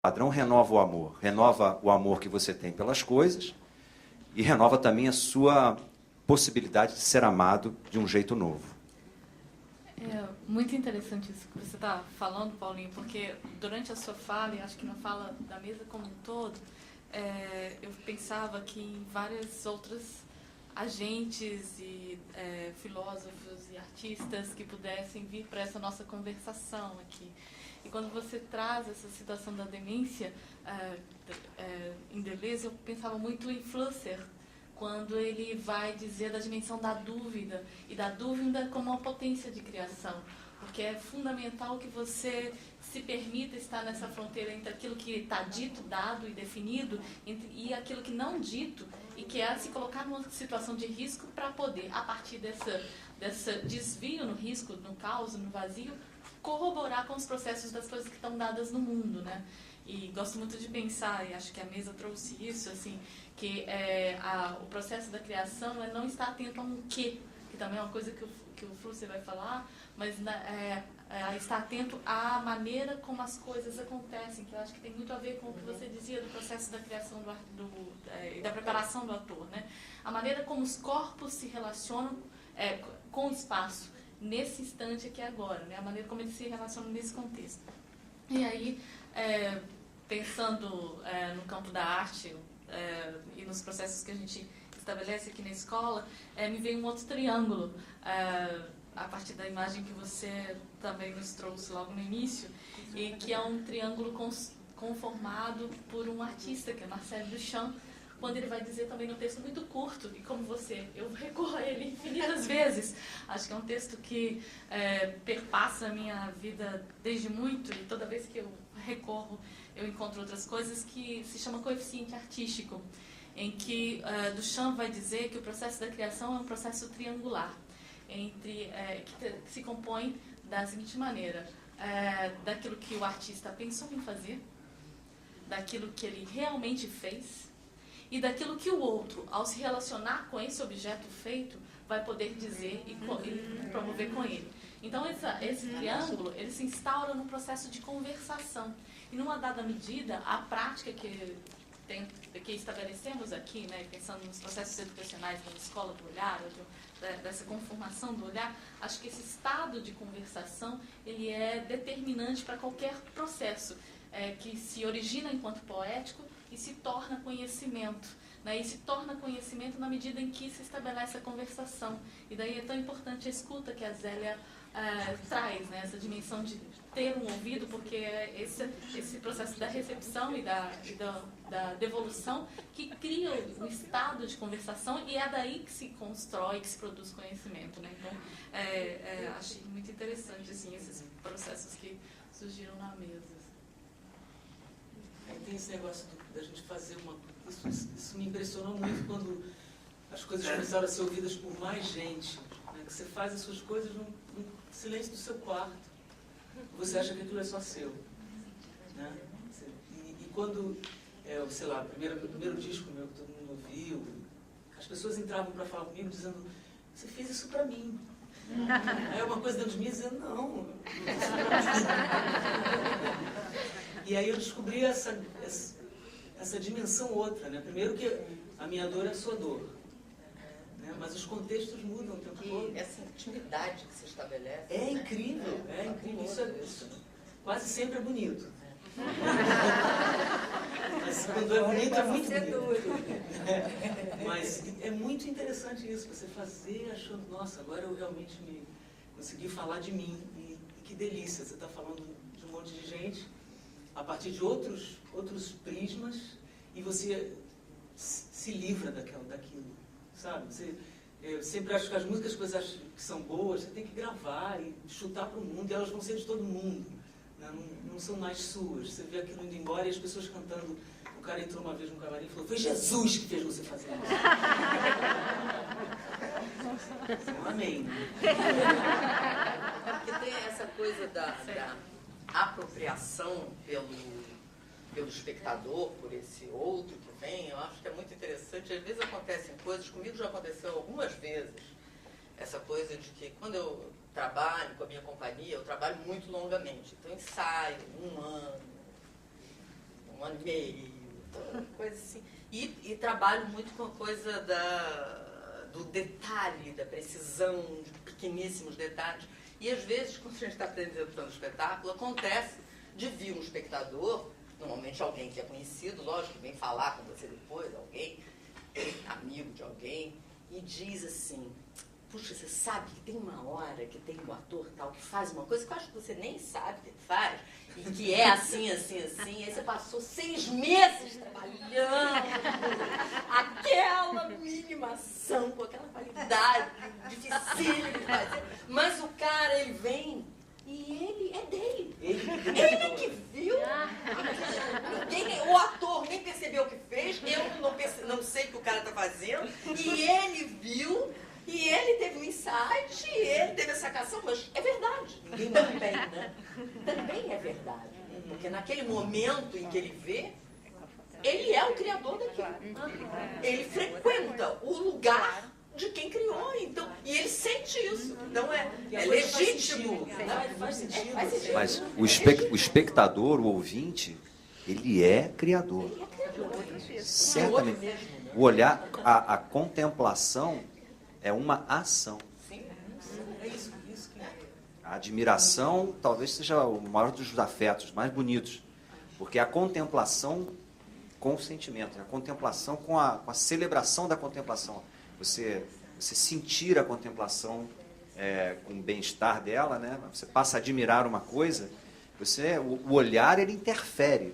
padrão renova o amor que você tem pelas coisas e renova também a sua possibilidade de ser amado de um jeito novo. É muito interessante isso que você está falando, Paulinho, porque durante a sua fala, e acho que na fala da mesa como um todo, eu pensava que em várias outras agentes e filósofos e artistas que pudessem vir para essa nossa conversação aqui. E quando você traz essa situação da demência em Deleuze, eu pensava muito em Flusser, quando ele vai dizer da dimensão da dúvida, e da dúvida como uma potência de criação. Porque é fundamental que você se permita estar nessa fronteira entre aquilo que está dito, dado e definido, e aquilo que não dito, e que é se colocar numa situação de risco para poder, a partir desse desvio no risco, no caos, no vazio, corroborar com os processos das coisas que estão dadas no mundo, né? E gosto muito de pensar, e acho que a mesa trouxe isso, assim, que o processo da criação não está atento a um quê, que também é uma coisa que o Flusser vai falar, mas está atento à maneira como as coisas acontecem, que eu acho que tem muito a ver com o que você dizia do processo da criação e da preparação do ator, né? A maneira como os corpos se relacionam com o espaço, nesse instante aqui agora, né? A maneira como eles se relacionam nesse contexto. E aí, pensando no campo da arte e nos processos que a gente estabelece aqui na escola, me veio um outro triângulo, a partir da imagem que você também nos trouxe logo no início, e que é um triângulo conformado por um artista, que é Marcel Duchamp, quando ele vai dizer também num texto muito curto, e como eu recorro a ele infinitas vezes. Acho que é um texto que perpassa a minha vida desde muito, e toda vez que eu recorro, eu encontro outras coisas, que se chama coeficiente artístico, em que Duchamp vai dizer que o processo da criação é um processo triangular, que se compõe da seguinte maneira: daquilo que o artista pensou em fazer, daquilo que ele realmente fez, e daquilo que o outro, ao se relacionar com esse objeto feito, vai poder dizer e promover com ele. Então, esse triângulo, ele se instaura no processo de conversação. E, numa dada medida, a prática que estabelecemos aqui, né, pensando nos processos educacionais da escola do olhar, dessa conformação do olhar, acho que esse estado de conversação, ele é determinante para qualquer processo que se origina enquanto poético e se torna conhecimento, né? E se torna conhecimento na medida em que se estabelece a conversação. E daí é tão importante a escuta que a Zélia traz, né? Essa dimensão de ter um ouvido, porque é esse processo da recepção e da devolução que cria o estado de conversação, e é daí que se constrói, que se produz conhecimento, né? Então, achei muito interessante assim, esses processos que surgiram na mesa. Tem esse negócio da gente fazer isso me impressionou muito quando as coisas começaram a ser ouvidas por mais gente, né? Que você faz as suas coisas no silêncio do seu quarto. Você acha que aquilo é só seu, né? E quando, sei lá, o primeiro disco meu que todo mundo ouviu, as pessoas entravam para falar comigo dizendo: você fez isso para mim. Aí uma coisa dentro de mim dizendo: não fiz isso pra mim. E aí eu descobri essa dimensão outra, né? Primeiro que a minha dor é a sua dor, né? Mas os contextos mudam o tempo todo. Essa intimidade que se estabelece. É incrível, é incrível. Isso quase sempre é bonito. Mas quando é bonito, é muito bonito. Mas é muito interessante isso, você fazer achando: nossa, agora eu realmente consegui falar de mim. E que delícia, você está falando de um monte de gente a partir de outros prismas, e você se livra daquilo, sabe? Eu sempre acho que as músicas que você acha que são boas, você tem que gravar e chutar para o mundo, e elas vão ser de todo mundo, né? Não são mais suas. Você vê aquilo indo embora e as pessoas cantando. O cara entrou uma vez no camarim e falou: foi Jesus que fez você fazer isso. Amém. Porque tem essa coisa da apropriação pelo espectador, por esse outro que vem. Eu acho que é muito interessante. Às vezes acontecem coisas, comigo já aconteceu algumas vezes, essa coisa de que quando eu trabalho com a minha companhia, eu trabalho muito longamente. Então ensaio 1 ano, um ano e meio, coisa assim. E trabalho muito com a coisa do detalhe, da precisão, de pequeníssimos detalhes. E às vezes, quando a gente está apresentando o espetáculo, acontece de vir um espectador, normalmente alguém que é conhecido, lógico, que vem falar com você depois, alguém, amigo de alguém, e diz assim: puxa, você sabe que tem uma hora que tem um ator tal que faz uma coisa que eu acho que você nem sabe que ele faz, e que é assim, assim, assim, e aí você passou 6 meses trabalhando aquela mínima ação, com aquela qualidade dificílima de fazer, mas o cara, ele vem e ele é dele. Ele que viu. O ator nem percebeu o que fez, eu não sei o que o cara está fazendo, e ele viu. E ele teve um insight, e ele teve essa sacação, mas é verdade. Também, né? Também é verdade. Porque naquele momento em que ele vê, ele é o criador daquilo. Ele frequenta o lugar de quem criou, então, e ele sente isso. Então é legítimo. Faz sentido. Mas o espectador, o ouvinte, ele é criador. Certamente. O olhar, a contemplação é uma ação. Sim, é isso que é. A admiração talvez seja o maior dos afetos, mais bonitos. Porque a contemplação com o sentimento, a contemplação com a celebração da contemplação. Você sentir a contemplação com o bem-estar dela, né? Você passa a admirar uma coisa, o olhar ele interfere.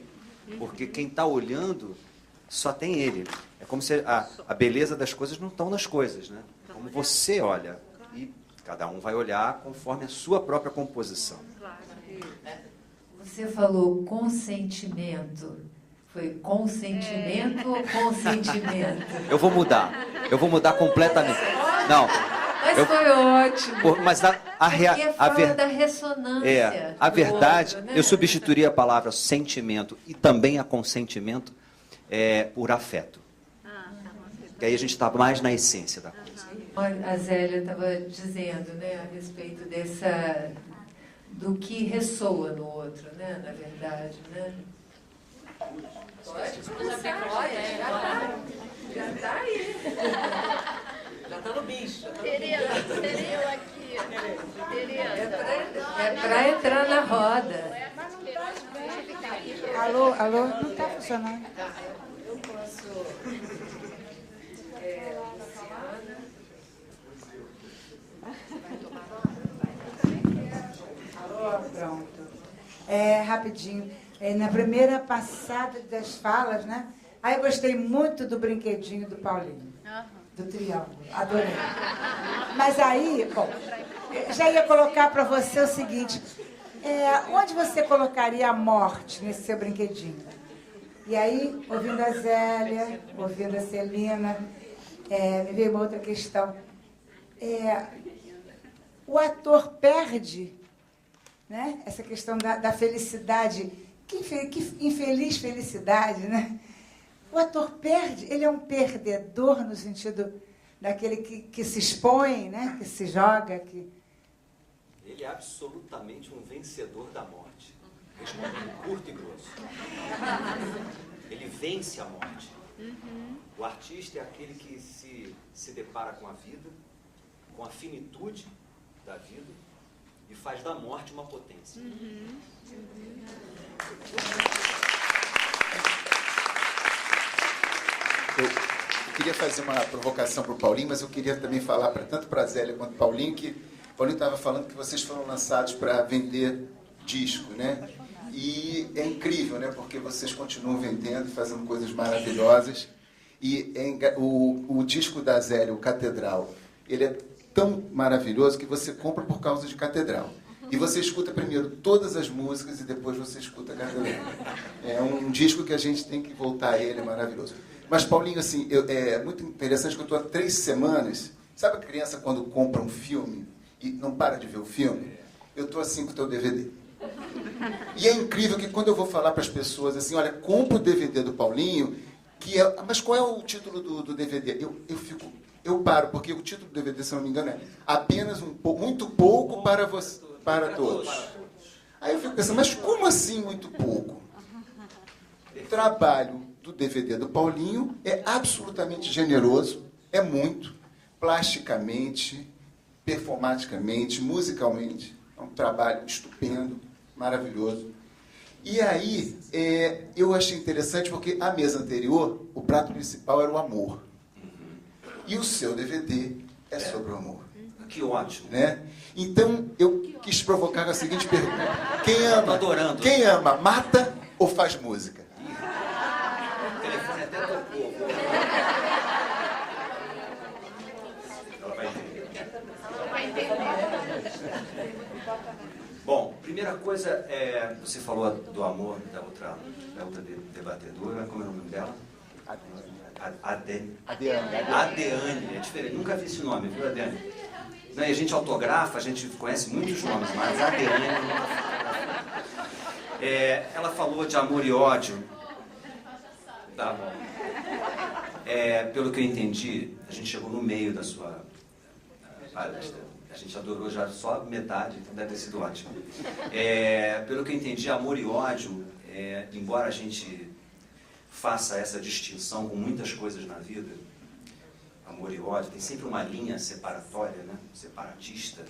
Porque quem está olhando só tem ele. É como se a beleza das coisas não estão nas coisas, né? Como você olha. E cada um vai olhar conforme a sua própria composição. Você falou consentimento. Foi consentimento ou consentimento? Eu vou mudar completamente. Não. Mas foi ótimo. Mas porque fala da ressonância. A verdade, outro, né? eu substituiria a palavra sentimento e também a consentimento por afeto. Que aí a gente está mais na essência da coisa. A Zélia estava dizendo, né, a respeito do que ressoa no outro, né, na verdade, né? Já está aí. Já está no bicho. Seria eu aqui. É para entrar na roda. Alô, não está funcionando. Eu posso... Luciana. Alô, pronto. Rapidinho. Na primeira passada das falas, né? Aí eu gostei muito do brinquedinho do Paulinho. Do triângulo. Adorei. Mas aí, bom, já ia colocar para você o seguinte. Onde você colocaria a morte nesse seu brinquedinho? E aí, ouvindo a Zélia, ouvindo a Celina, me veio uma outra questão. O ator perde, né, essa questão da felicidade, que infeliz felicidade, né? O ator perde, ele é um perdedor no sentido daquele que se expõe, né, que se joga, que... Ele é absolutamente um vencedor da morte. Respondendo curto e grosso. Ele vence a morte. O artista é aquele que se depara com a vida, com a finitude da vida e faz da morte uma potência. Eu queria fazer uma provocação para o Paulinho, mas eu queria também falar tanto para a Zélia quanto para o Paulinho, que o Paulinho estava falando que vocês foram lançados para vender disco, né? E é incrível, né? Porque vocês continuam vendendo, fazendo coisas maravilhosas. E o disco da Zélia, o Catedral, ele é tão maravilhoso que você compra por causa de Catedral. E você escuta primeiro todas as músicas e depois você escuta a Catedral. É um disco que a gente tem que voltar a ele, é maravilhoso. Mas, Paulinho, assim, é muito interessante que eu estou há 3 semanas... Sabe a criança quando compra um filme e não para de ver o filme? Eu estou assim com o teu DVD. E é incrível que quando eu vou falar para as pessoas assim, olha, compra o DVD do Paulinho, mas qual é o título do DVD? Eu paro, porque o título do DVD, se não me engano, é apenas muito pouco para todos. Aí eu fico pensando, mas como assim muito pouco? O trabalho do DVD do Paulinho é absolutamente generoso, é muito, plasticamente, performaticamente, musicalmente. É um trabalho estupendo, maravilhoso. E aí, eu achei interessante porque a mesa anterior, o prato principal era o amor. E o seu DVD é sobre o amor. Que ótimo. Né? Então, eu quis provocar a seguinte pergunta. Quem ama, adorando. Quem ama, mata ou faz música? O telefone até tocou. Ela vai entender. Bom, primeira coisa, você falou do amor da outra debatedora, como é o nome dela? Adeane. É diferente, nunca vi esse nome, viu, Adeane? Não, e a gente autografa, a gente conhece muitos nomes, mas a Adeane ela falou de amor e ódio. Tá bom. Pelo que eu entendi, a gente chegou no meio da sua palestra. A gente adorou já só metade, então deve ter sido ótimo. Pelo que eu entendi, amor e ódio, embora a gente faça essa distinção com muitas coisas na vida, amor e ódio, tem sempre uma linha separatória, né? Separatista,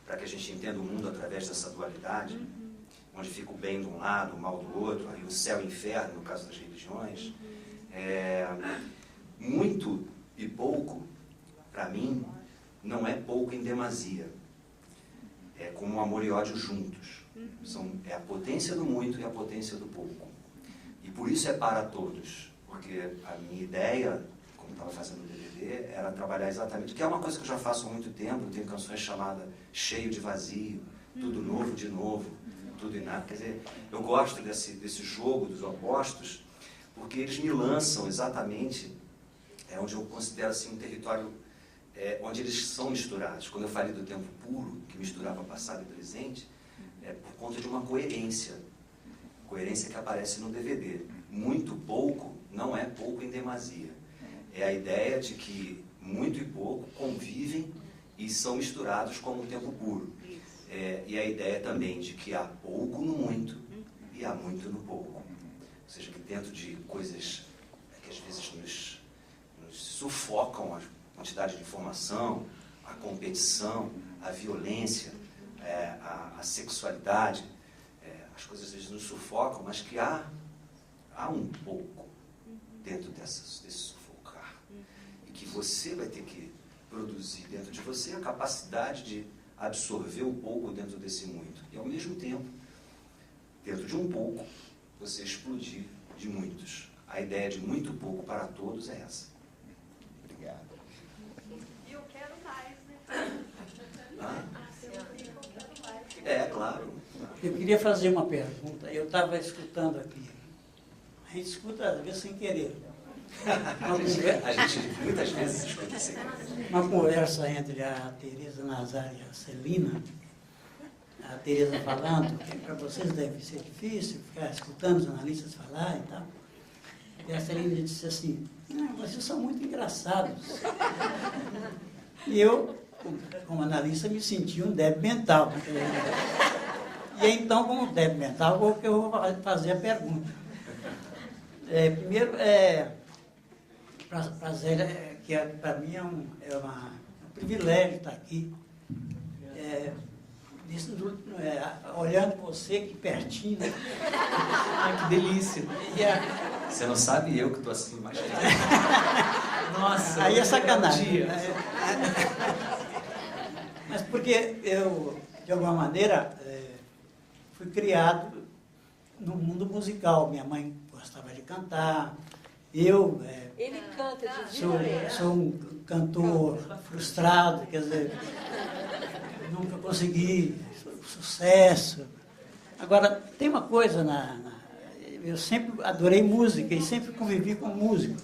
para que a gente entenda o mundo através dessa dualidade, onde fica o bem de um lado, o mal do outro, aí o céu e o inferno, no caso das religiões. Muito e pouco, para mim, não é pouco em demasia. É como amor e ódio juntos. É a potência do muito e a potência do pouco. E por isso é para todos. Porque a minha ideia, como estava fazendo o DVD, era trabalhar exatamente, que é uma coisa que eu já faço há muito tempo. Eu tenho canções chamadas Cheio de Vazio, Tudo Novo de Novo, Tudo e Nada. Quer dizer, eu gosto desse jogo dos opostos, porque eles me lançam exatamente onde eu considero assim, um território onde eles são misturados. Quando eu falei do tempo puro, que misturava passado e presente, é por conta de uma coerência que aparece no DVD. Muito pouco não é pouco em demasia. É a ideia de que muito e pouco convivem e são misturados como o tempo puro. E a ideia também de que há pouco no muito e há muito no pouco. Ou seja, que dentro de coisas que às vezes nos sufocam, a quantidade de informação, a competição, a violência, a sexualidade, as coisas às vezes nos sufocam, mas que há um pouco dentro desse sufocar. E que você vai ter que produzir dentro de você a capacidade de absorver o pouco dentro desse muito. E ao mesmo tempo, dentro de um pouco, você explodir de muitos. A ideia de muito pouco para todos é essa. Obrigado. E eu quero mais, né? Claro. Eu queria fazer uma pergunta. Eu estava escutando aqui. A gente escuta, às vezes, sem querer. A gente muitas vezes escuta sem querer. Uma conversa entre a Tereza Nazar e a Celina. A Tereza falando que para vocês deve ser difícil ficar escutando os analistas falar e tal. E a Celina disse assim, vocês são muito engraçados. E eu, como analista, me senti um débil mental. E então, como débil mental, eu vou fazer a pergunta. Primeiro, para a Zélia, que para mim é um privilégio estar aqui, olhando você aqui pertinho. Né? Que delícia. Você não sabe eu que estou assim mais tempo. Nossa. Aí é sacanagem. Mas porque eu, de alguma maneira, fui criado no mundo musical. Minha mãe gostava de cantar. Eu Ele canta de sou um cantor frustrado, quer dizer, nunca consegui sucesso. Agora, tem uma coisa, eu sempre adorei música e sempre convivi com músicos.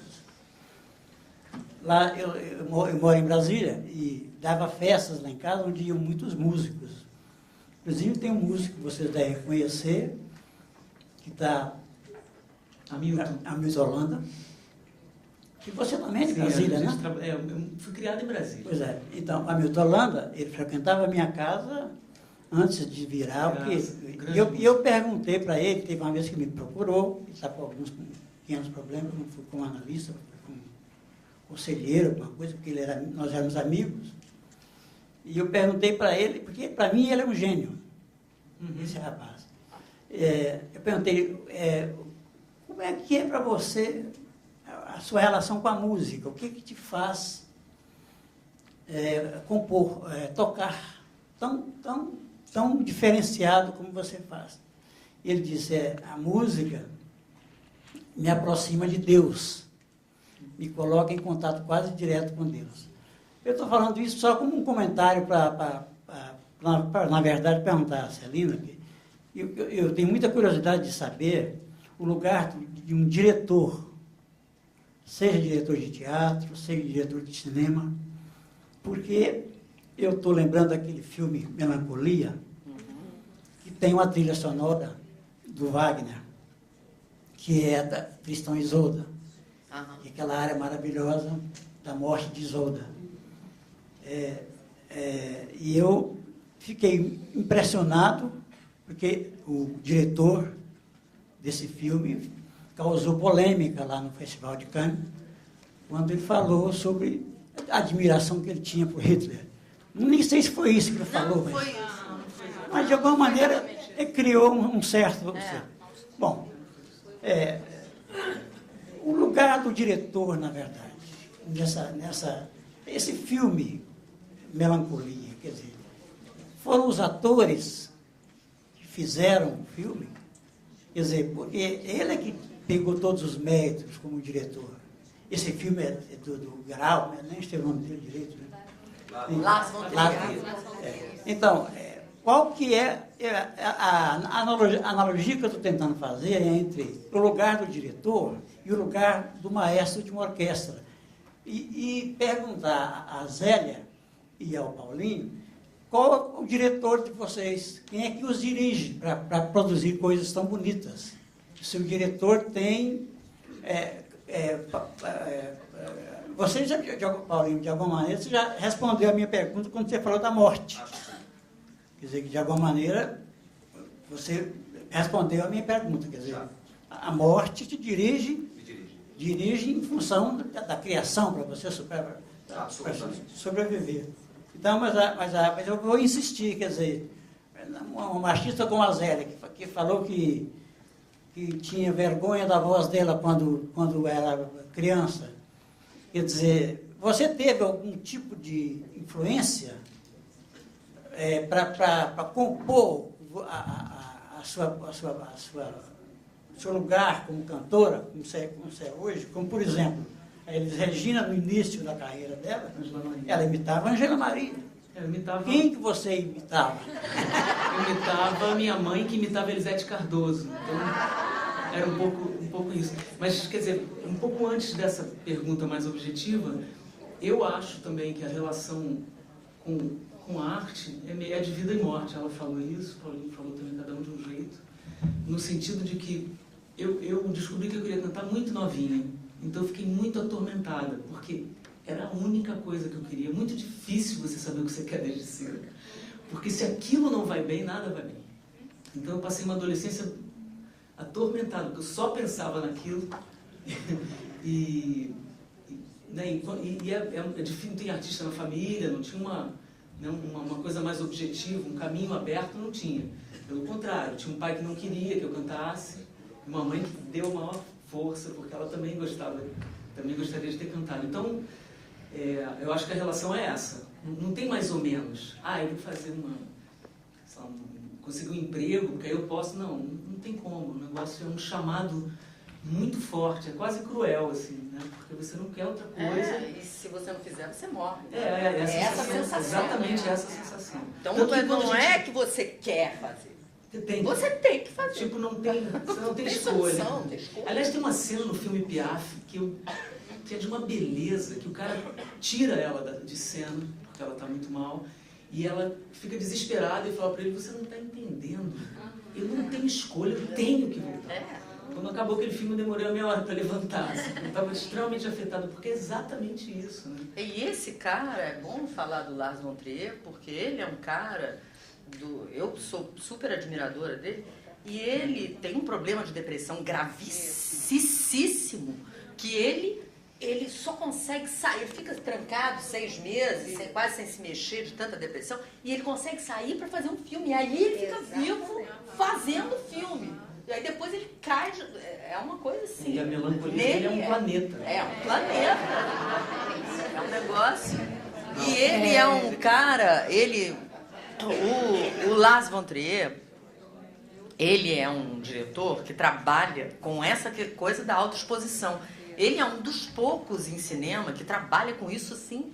Lá, eu moro em Brasília e dava festas lá em casa onde iam muitos músicos. Inclusive tem um músico que vocês devem conhecer, que está Hamilton Holanda, que você também é de Brasília, né? Eu fui criado em Brasília. Pois é. Então, Hamilton Holanda, ele frequentava a minha casa antes de virar. Eu perguntei para ele, teve uma vez que me procurou, ele está com alguns pequenos problemas, não fui como analista, fui como conselheiro, alguma coisa, porque nós éramos amigos. E eu perguntei para ele, porque para mim ele é um gênio, esse rapaz. Eu perguntei, como é que é para você a sua relação com a música? O que te faz compor, tocar tão diferenciado como você faz? E ele disse, a música me aproxima de Deus, me coloca em contato quase direto com Deus. Eu estou falando isso só como um comentário para na verdade, perguntar a Celina, que eu tenho muita curiosidade de saber o lugar de um diretor, seja diretor de teatro, seja diretor de cinema, porque eu estou lembrando daquele filme Melancolia, que tem uma trilha sonora do Wagner, que é da Tristão e Isolda, e aquela área maravilhosa da morte de Isolda. E eu fiquei impressionado, porque o diretor desse filme causou polêmica lá no Festival de Cannes, quando ele falou sobre a admiração que ele tinha por Hitler. Nem sei se foi isso que ele falou, mas de alguma maneira ele criou um certo... Bom, o lugar do diretor, na verdade, esse filme, Melancolia, quer dizer, foram os atores que fizeram o filme, quer dizer, porque ele é que pegou todos os méritos como diretor. Esse filme é do Grau, nem escrevi o nome dele direito, né? Lars von Trier. Então, qual que é a analogia que eu estou tentando fazer entre o lugar do diretor e o lugar do maestro de uma orquestra? E perguntar à Zélia e ao Paulinho, qual é o diretor de vocês? Quem é que os dirige para produzir coisas tão bonitas? Se o diretor tem... você já, Paulinho, de alguma maneira, você já respondeu a minha pergunta quando você falou da morte. Quer dizer, que de alguma maneira, você respondeu a minha pergunta. Quer dizer, a morte te dirige em função da criação, para você sobreviver. Então, mas eu vou insistir, quer dizer, uma artista como a Zélia, que falou que tinha vergonha da voz dela quando era criança. Quer dizer, você teve algum tipo de influência para compor o seu lugar como cantora, como você é hoje? Como, por exemplo, a Elis Regina, no início da carreira dela, ela imitava a Angela Maria. Quem que você imitava? Eu imitava a minha mãe, que imitava a Elisete Cardoso. Então, era um pouco isso. Mas, quer dizer, um pouco antes dessa pergunta mais objetiva, eu acho também que a relação com a arte é de vida e morte. Ela falou isso, Paulinho falou também, cada um de um jeito. No sentido de que eu descobri que eu queria cantar muito novinha. Então eu fiquei muito atormentada, porque era a única coisa que eu queria. Muito difícil você saber o que você quer desde cedo. Porque se aquilo não vai bem, nada vai bem. Então eu passei uma adolescência atormentada, porque eu só pensava naquilo. É difícil, não tem artista na família, não tinha uma coisa mais objetiva, um caminho aberto, não tinha. Pelo contrário, tinha um pai que não queria que eu cantasse, uma mãe que deu maior força, porque ela também gostaria de ter cantado. Então, eu acho que a relação é essa. Não tem mais ou menos. Eu vou fazer conseguir um emprego, porque aí eu posso... Não tem como. O negócio é um chamado muito forte, é quase cruel, assim, né? Porque você não quer outra coisa. E se você não fizer, você morre. Essa sensação. Exatamente essa sensação. Então, não é que você quer fazer. Você tem que fazer. Tipo, você não tem escolha. Aliás, tem uma cena no filme Piaf que é de uma beleza, que o cara tira ela de cena, porque ela está muito mal, e ela fica desesperada e fala para ele, você não está entendendo. Eu não tenho escolha, eu tenho que voltar. Quando acabou aquele filme, eu demorei a meia hora para levantar. Assim, eu estava extremamente afetado, porque é exatamente isso. Né? E esse cara, é bom falar do Lars von Trier, porque ele é um cara Eu sou super admiradora dele, e ele tem um problema de depressão gravíssimo, que ele só consegue sair, ele fica trancado 6 meses, quase sem se mexer de tanta depressão, e ele consegue sair para fazer um filme, e aí ele fica vivo fazendo filme. E aí depois ele cai, é uma coisa assim. E a melancolia dele é um planeta. É um planeta. É um negócio. E ele é um cara, o Lars von Trier, ele é um diretor que trabalha com essa coisa da autoexposição. Ele é um dos poucos em cinema que trabalha com isso assim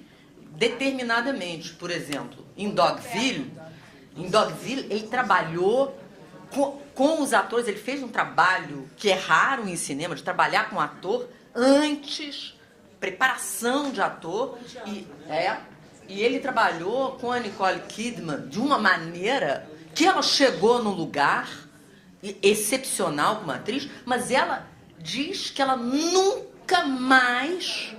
determinadamente. Por exemplo, em Dogville ele trabalhou com os atores, ele fez um trabalho que é raro em cinema, de trabalhar com ator antes, preparação de ator. E ele trabalhou com a Nicole Kidman de uma maneira que ela chegou num lugar excepcional como atriz, mas ela diz que ela nunca mais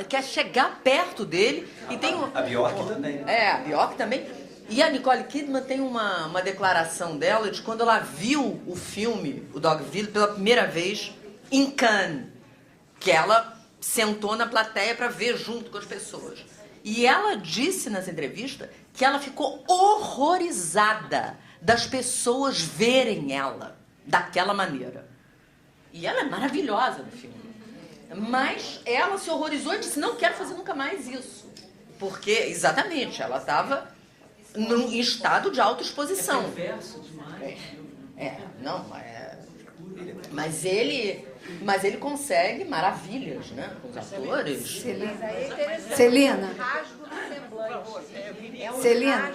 quer chegar perto dele. E tem a Bjork também. A Bjork também. E a Nicole Kidman tem uma declaração dela de quando ela viu o filme, o Dogville, pela primeira vez em Cannes, que ela sentou na plateia para ver junto com as pessoas. E ela disse nas entrevistas que ela ficou horrorizada das pessoas verem ela daquela maneira. E ela é maravilhosa no filme. Mas ela se horrorizou e disse, não quero fazer nunca mais isso. Porque, exatamente, ela estava num estado de autoexposição. Mas ele consegue maravilhas, né? Com os atores. Celina. Celina.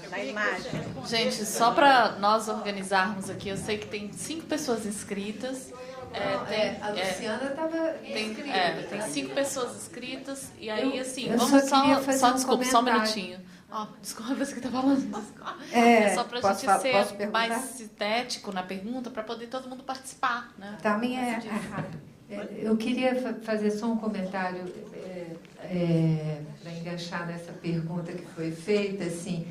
Na imagem. Gente, só para nós organizarmos aqui, eu sei que tem 5 pessoas inscritas. A Luciana estava inscrita. Tem 5 pessoas inscritas. E aí, assim, eu vamos só desculpa, só um minutinho. Desculpa, você que tá falando. É só pra gente ser mais sintético na pergunta, para poder todo mundo participar, né? Também é rápido. Eu queria fazer só um comentário para enganchar nessa pergunta que foi feita, assim,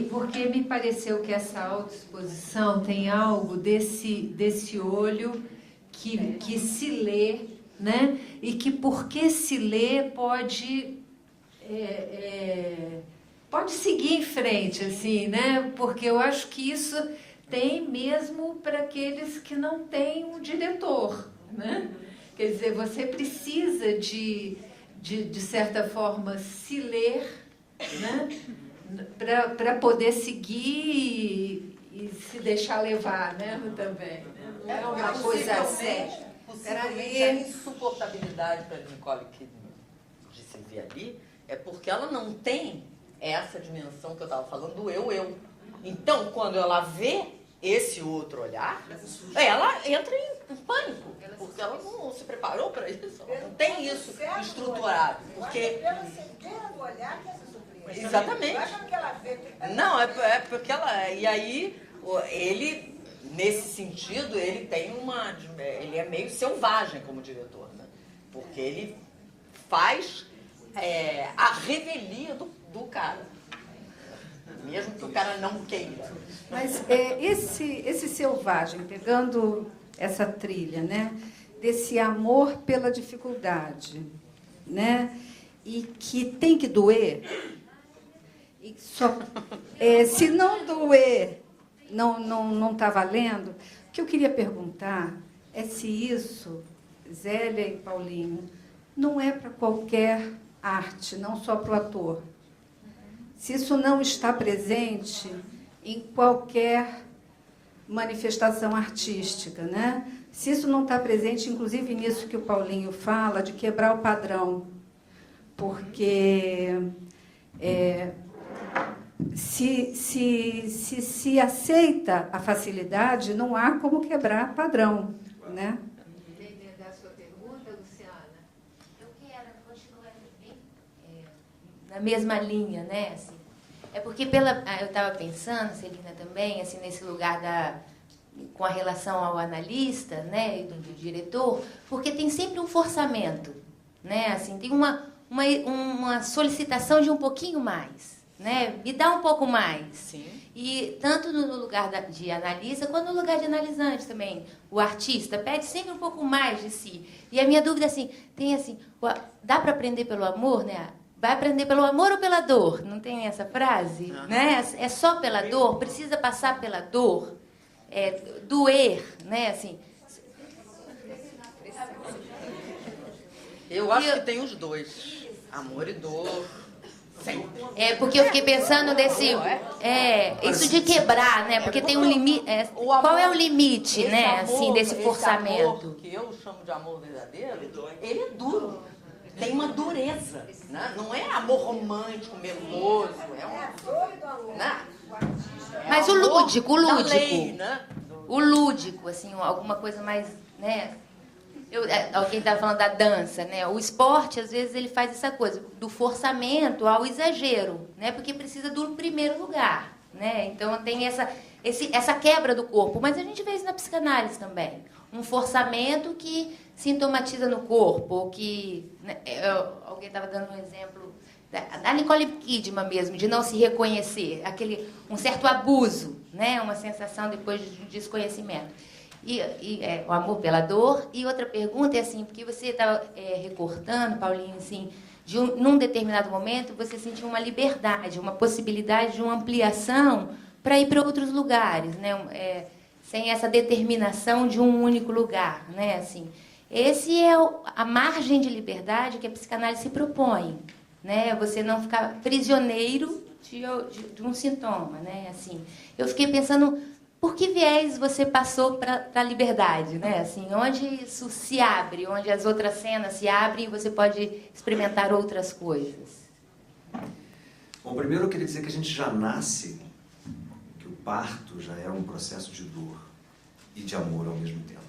porque me pareceu que essa autoexposição tem algo desse olho que se lê, né? E que porque se lê pode seguir em frente, assim, né? Porque eu acho que isso tem mesmo para aqueles que não têm um diretor, né? Quer dizer, você precisa de certa forma se ler, né? Para poder seguir e se deixar levar, né? Também. Não é uma coisa séria. Possivelmente a insuportabilidade para Nicole Kidman de se ver ali é porque ela não tem essa dimensão que eu estava falando do eu. Então, quando ela vê esse outro olhar, ela entra em pânico, porque ela não se preparou para isso, ela não tem isso estruturado. Porque do olhar que essa surpresa. exatamente. Não, é porque ela... E aí, ele, nesse sentido, ele é meio selvagem como diretor, né? Porque ele faz a revelia do cara. Mesmo que o cara não queira. Mas esse selvagem, pegando essa trilha, né? Desse amor pela dificuldade, né? E que tem que doer. E se não doer, não está valendo. O que eu queria perguntar é se isso, Zélia e Paulinho, não é para qualquer arte, não só para o ator. Se isso não está presente em qualquer manifestação artística, né? Se isso não está presente, inclusive nisso que o Paulinho fala, de quebrar o padrão. Porque se aceita a facilidade, não há como quebrar padrão, né? Entender a sua pergunta, Luciana? Eu quero continuar na mesma linha, né? Assim, é porque eu estava pensando, Celina, também, assim, nesse lugar com a relação ao analista, né, e do diretor, porque tem sempre um forçamento, né? Assim, tem uma solicitação de um pouquinho mais, né? Me dá um pouco mais. Sim. E tanto no lugar de analista, quanto no lugar de analisante também. O artista pede sempre um pouco mais de si. E a minha dúvida, assim, tem assim, dá para aprender pelo amor, né? Vai aprender pelo amor ou pela dor? Não tem essa frase? Né? É só pela dor? Precisa passar pela dor? Doer, né? Assim, Eu acho que tem os dois. Amor e dor. Sempre. Porque eu fiquei pensando desse... isso de quebrar, né? Porque tem um limite... qual é o limite, né? Amor, assim, desse forçamento? Amor, que eu chamo de amor verdadeiro, ele é duro. Tem uma dureza. Né? Não é amor romântico, meloso. É um... Né? Mas o lúdico, da lei, né? O lúdico, assim, alguma coisa mais, né? Alguém estava falando da dança, né? O esporte, às vezes, ele faz essa coisa, do forçamento ao exagero, né? Porque precisa do primeiro lugar, né? Então, tem essa quebra do corpo. Mas a gente vê isso na psicanálise também. Um forçamento que sintomatiza no corpo, ou que... Né? Alguém estava dando um exemplo da Nicole Kidman mesmo, de não se reconhecer, um certo abuso, né? Uma sensação depois de desconhecimento. O amor pela dor. E outra pergunta é assim, porque você estava recortando, Paulinho, assim, num determinado momento você sentiu uma liberdade, uma possibilidade de uma ampliação para ir para outros lugares, né? Sem essa determinação de um único lugar, né? Assim, esse é a margem de liberdade que a psicanálise se propõe, né? Você não ficar prisioneiro de um sintoma, né? Assim, eu fiquei pensando, por que viés você passou para a liberdade, né? Assim, onde isso se abre, onde as outras cenas se abrem e você pode experimentar outras coisas? Bom, primeiro eu queria dizer que a gente já nasce, que o parto já é um processo de dor e de amor ao mesmo tempo.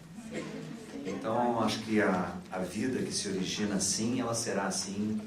Então, acho que a vida que se origina assim, ela será assim